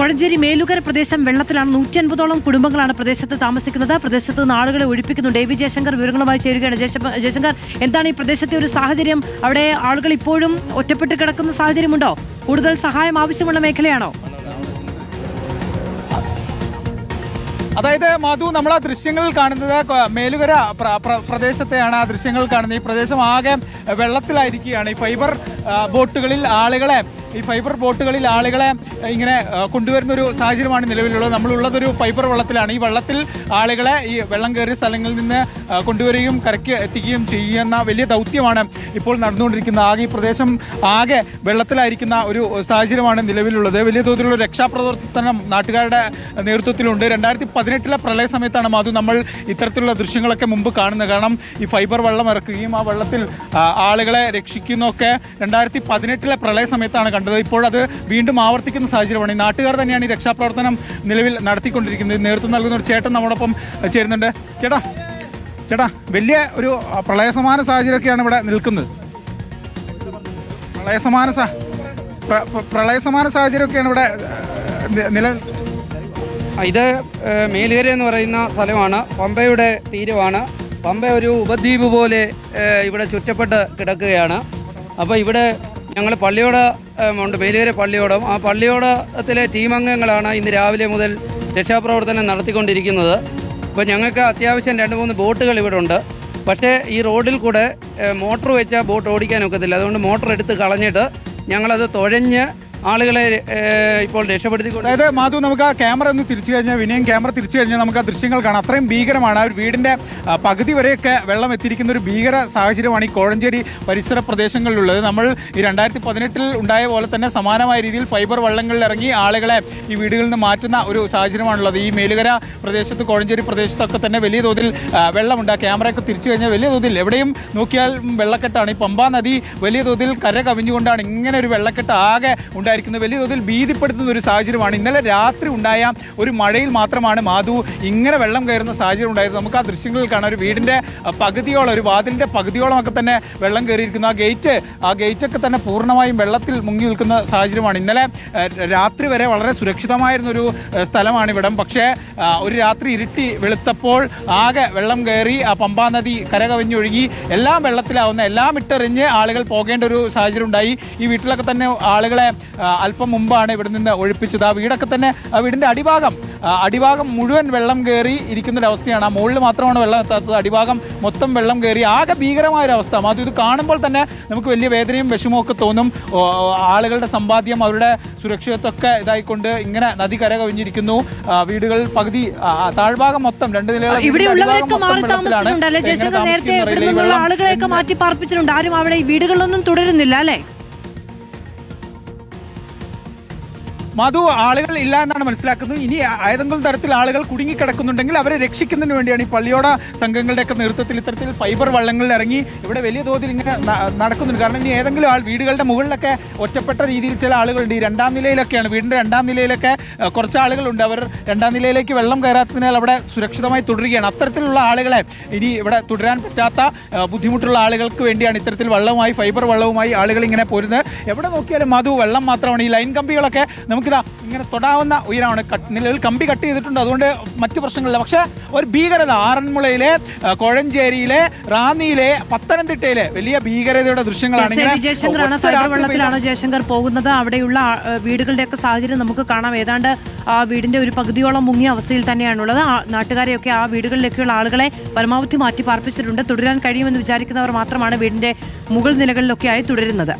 കോഴഞ്ചേരി മേലുകര പ്രദേശം വെള്ളത്തിലാണ്. 150ഓളം കുടുംബങ്ങളാണ് പ്രദേശത്ത് താമസിക്കുന്നത്. പ്രദേശത്ത് നിന്ന് ആളുകളെ ഒഴിപ്പിക്കുന്നുണ്ട്. എ വി ജയശങ്കർ വിവരങ്ങളുമായി ചേരുകയാണ്. ജയശങ്കർ, എന്താണ് ഈ പ്രദേശത്തെ ഒരു സാഹചര്യം? അവിടെ ആളുകൾ ഇപ്പോഴും ഒറ്റപ്പെട്ട് കിടക്കുന്ന സാഹചര്യമുണ്ടോ? കൂടുതൽ സഹായം ആവശ്യമുള്ള മേഖലയാണോ? അതായത് മാധു, നമ്മൾ ആ ദൃശ്യങ്ങൾ കാണുന്നത് മേലുകര പ്രദേശത്തെയാണ്. ആ ദൃശ്യങ്ങൾ കാണുന്നത് ഈ പ്രദേശം ആകെ വെള്ളത്തിലായിരിക്കുകയാണ്. ഈ ഫൈബർ ബോട്ടുകളിൽ ആളുകളെ ഇങ്ങനെ കൊണ്ടുവരുന്നൊരു സാഹചര്യമാണ് നിലവിലുള്ളത്. നമ്മളുള്ളതൊരു ഫൈബർ വെള്ളത്തിലാണ്. ഈ വെള്ളത്തിൽ ആളുകളെ ഈ വെള്ളം കയറിയ സ്ഥലങ്ങളിൽ നിന്ന് കൊണ്ടുവരികയും കരയ്ക്ക് എത്തിക്കുകയും ചെയ്യുന്ന വലിയ ദൗത്യമാണ് ഇപ്പോൾ നടന്നുകൊണ്ടിരിക്കുന്നത്. ആകെ ഈ പ്രദേശം ആകെ വെള്ളത്തിലായിരിക്കുന്ന ഒരു സാഹചര്യമാണ് നിലവിലുള്ളത്. വലിയ തോതിലുള്ള രക്ഷാപ്രവർത്തനം നാട്ടുകാരുടെ നേതൃത്വത്തിലുണ്ട്. 2018 പ്രളയ സമയത്താണ് മാധു നമ്മൾ ഇത്തരത്തിലുള്ള ദൃശ്യങ്ങളൊക്കെ മുമ്പ് കാണുന്നത്. കാരണം ഈ ഫൈബർ വെള്ളം ഇറക്കുകയും ആ വെള്ളത്തിൽ ആളുകളെ രക്ഷിക്കുന്നൊക്കെ 2018 പ്രളയ സമയത്താണ് കണ്ടത്. ഇപ്പോഴത് വീണ്ടും ആവർത്തിക്കുന്ന സാഹചര്യമാണ്. ഈ നാട്ടുകാർ തന്നെയാണ് ഈ രക്ഷാപ്രവർത്തനം നിലവിൽ നടത്തിക്കൊണ്ടിരിക്കുന്നത്. നേതൃത്വം നൽകുന്ന ഒരു ചേട്ടൻ നമ്മോടൊപ്പം ചേരുന്നുണ്ട്. ചേട്ടാ, വലിയ ഒരു പ്രളയസമാന സാഹചര്യമൊക്കെയാണ് ഇവിടെ നിൽക്കുന്നത്. പ്രളയസമാന സാഹചര്യമൊക്കെയാണ് ഇവിടെ ഇത് മേലുകര എന്ന് പറയുന്ന സ്ഥലമാണ്. പമ്പയുടെ തീരമാണ്. പമ്പ ഒരു ഉപദ്വീപ് പോലെ ഇവിടെ ചുറ്റപ്പെട്ട് കിടക്കുകയാണ്. അപ്പോൾ ഇവിടെ ഞങ്ങൾ പള്ളിയോടം ഉണ്ട്, മേലുകര പള്ളിയോടം. ആ പള്ളിയോടത്തിലെ ടീമംഗങ്ങളാണ് ഇന്ന് രാവിലെ മുതൽ രക്ഷാപ്രവർത്തനം നടത്തിക്കൊണ്ടിരിക്കുന്നത്. അപ്പോൾ ഞങ്ങൾക്ക് അത്യാവശ്യം 2-3 ബോട്ടുകൾ ഇവിടെ ഉണ്ട്. പക്ഷേ ഈ റോഡിൽ കൂടെ മോട്ടർ വെച്ചാൽ ബോട്ട് ഓടിക്കാനൊക്കത്തില്ല. അതുകൊണ്ട് മോട്ടർ എടുത്ത് കളഞ്ഞിട്ട് ഞങ്ങളത് തുഴഞ്ഞ് ആളുകളെ ഇപ്പോൾ രക്ഷപ്പെടുത്തിക്കൊണ്ട്. അതായത് മാധു, നമുക്ക് ആ ക്യാമറ ഒന്ന് തിരിച്ചു കഴിഞ്ഞാൽ, വിനയം ക്യാമറ തിരിച്ചു കഴിഞ്ഞാൽ നമുക്ക് ആ ദൃശ്യങ്ങൾ കാണാം. അത്രയും ഭീകരമാണ്. ആ ഒരു വീടിന്റെ പകുതി വരെയൊക്കെ വെള്ളം എത്തിയിരിക്കുന്ന ഒരു ഭീകര സാഹചര്യമാണ് ഈ കോഴഞ്ചേരി പരിസര പ്രദേശങ്ങളിലുള്ളത്. നമ്മൾ ഈ 2018 ഉണ്ടായ പോലെ തന്നെ സമാനമായ രീതിയിൽ ഫൈബർ വള്ളങ്ങളിൽ ഇറങ്ങി ആളുകളെ ഈ വീടുകളിൽ നിന്ന് മാറ്റുന്ന ഒരു സാഹചര്യമാണുള്ളത്. ഈ മേലുകര പ്രദേശത്ത്, കോഴഞ്ചേരി പ്രദേശത്തൊക്കെ തന്നെ വലിയ തോതിൽ വെള്ളമുണ്ട്. ആ ക്യാമറയൊക്കെ തിരിച്ചു കഴിഞ്ഞാൽ വലിയ തോതിൽ എവിടെയും നോക്കിയാൽ വെള്ളക്കെട്ടാണ്. ഈ പമ്പാ നദി വലിയ തോതിൽ കര കവിഞ്ഞുകൊണ്ടാണ് ഇങ്ങനെ ഒരു വെള്ളക്കെട്ട് ആകെ വലിയ തോതിൽ ഭീതിപ്പെടുത്തുന്ന ഒരു സാഹചര്യമാണ്. ഇന്നലെ രാത്രി ഉണ്ടായ ഒരു മഴയിൽ മാത്രമാണ് മാധു ഇങ്ങനെ വെള്ളം കയറുന്ന സാഹചര്യം ഉണ്ടായത്. നമുക്ക് ആ ദൃശ്യങ്ങളിൽ കാണാം. ഒരു വീടിന്റെ പകുതിയോളം, ഒരു വാതിലിന്റെ പകുതിയോളം ഒക്കെ തന്നെ വെള്ളം കയറിയിരിക്കുന്നു. ആ ഗേറ്റൊക്കെ തന്നെ പൂർണ്ണമായും വെള്ളത്തിൽ മുങ്ങി നിൽക്കുന്ന സാഹചര്യമാണ്. ഇന്നലെ രാത്രി വരെ വളരെ സുരക്ഷിതമായിരുന്നൊരു സ്ഥലമാണ് ഇവിടം. പക്ഷേ ഒരു രാത്രി ഇരുട്ടി വെളുത്തപ്പോൾ ആകെ വെള്ളം കയറി ആ പമ്പാ നദി കരകവിഞ്ഞൊഴുകി എല്ലാം വെള്ളത്തിലാവുന്ന, എല്ലാം ഇട്ടെറിഞ്ഞ് ആളുകൾ പോകേണ്ട ഒരു സാഹചര്യം ഉണ്ടായി. ഈ വീട്ടിലൊക്കെ തന്നെ ആളുകളെ അല്പം മുമ്പാണ് ഇവിടെ നിന്ന് ഒഴിപ്പിച്ചത്. ആ വീടൊക്കെ തന്നെ, ആ വീടിന്റെ അടിഭാഗം മുഴുവൻ വെള്ളം കയറി ഇരിക്കുന്നൊരവസ്ഥയാണ്. ആ മുകളിൽ മാത്രമാണ് വെള്ളം എത്താത്തത്. അടിഭാഗം മൊത്തം വെള്ളം കയറി ആകെ ഭീകരമായൊരവസ്ഥ. അത് ഇത് കാണുമ്പോൾ തന്നെ നമുക്ക് വലിയ വേദനയും വിഷമവും ഒക്കെ തോന്നും. ആളുകളുടെ സമ്പാദ്യം, അവരുടെ സുരക്ഷിതത്വമൊക്കെ ഇതായിക്കൊണ്ട് ഇങ്ങനെ നദി കര കവിഞ്ഞിരിക്കുന്നു. വീടുകൾ പകുതി, താഴ്ഭാഗം മൊത്തം 2 നിലകൾ ആളുകളെയൊക്കെ മാറ്റി പാർപ്പിച്ചിട്ടുണ്ട്. ആരും അവിടെ ഈ വീടുകളിലൊന്നും തുടരുന്നില്ല അല്ലേ മാധു? ആളുകൾ ഇല്ല എന്നാണ് മനസ്സിലാക്കുന്നത്. ഇനി ഏതെങ്കിലും തരത്തിൽ ആളുകൾ കുടുങ്ങിക്കിടക്കുന്നുണ്ടെങ്കിൽ അവരെ രക്ഷിക്കുന്നതിന് വേണ്ടിയാണ് ഈ പള്ളിയോട സംഘങ്ങളുടെയൊക്കെ നേതൃത്വത്തിൽ ഇത്തരത്തിൽ ഫൈബർ വള്ളങ്ങളിൽ ഇറങ്ങി ഇവിടെ വലിയ തോതിൽ ഇങ്ങനെ നടക്കുന്നുണ്ട്. കാരണം ഇനി ഏതെങ്കിലും വീടുകളുടെ മുകളിലൊക്കെ ഒറ്റപ്പെട്ട രീതിയിൽ ചില ആളുകളുണ്ട്. ഈ 2ാം നിലയിലൊക്കെയാണ്, വീടിന്റെ 2ാം നിലയിലൊക്കെ കുറച്ച് ആളുകളുണ്ട്. അവർ 2ാം നിലയിലേക്ക് വെള്ളം കയറാത്തതിനാൽ അവിടെ സുരക്ഷിതമായി തുടരുകയാണ്. അത്തരത്തിലുള്ള ആളുകളെ ഇനി ഇവിടെ തുടരാൻ പറ്റാത്ത ബുദ്ധിമുട്ടുള്ള ആളുകൾക്ക് വേണ്ടിയാണ് ഇത്തരത്തിൽ വള്ളവുമായി, ഫൈബർ വള്ളവുമായി ആളുകൾ ഇങ്ങനെ പോരുന്നത്. എവിടെ നോക്കിയാലും മാധു വെള്ളം മാത്രമാണ്. ഈ ലൈൻ കമ്പികളൊക്കെ നമുക്കിതാ ഇങ്ങനെ തൊടാവുന്ന ഉയരമാണ്. നിലവിൽ കമ്പി കട്ട് ചെയ്തിട്ടുണ്ട്, അതുകൊണ്ട് മറ്റു പ്രശ്നങ്ങളില്ല. പക്ഷെ ഒരു ഭീകരത ആറന്മുളയിലെ, കോഴഞ്ചേരിയിലെ, റാന്നിയിലെ, പത്തനംതിട്ടയിലെ വലിയ ഭീകരതയുടെ ദൃശ്യങ്ങളാണ്. വെള്ളത്തിലാണ് ജയശങ്കർ പോകുന്നത്. അവിടെയുള്ള വീടുകളുടെയൊക്കെ സാഹചര്യം നമുക്ക് കാണാം. ഏതാണ്ട് ആ വീടിന്റെ ഒരു പകുതിയോളം മുങ്ങിയ അവസ്ഥയിൽ തന്നെയാണുള്ളത്. നാട്ടുകാരെയൊക്കെ, ആ വീടുകളിലേക്കുള്ള ആളുകളെ പരമാവധി മാറ്റി പാർപ്പിച്ചിട്ടുണ്ട്. തുടരാൻ കഴിയുമെന്ന് വിചാരിക്കുന്നവർ മാത്രമാണ് വീടിന്റെ മുകൾ നിലകളിലൊക്കെ ആയി തുടരുന്നത്.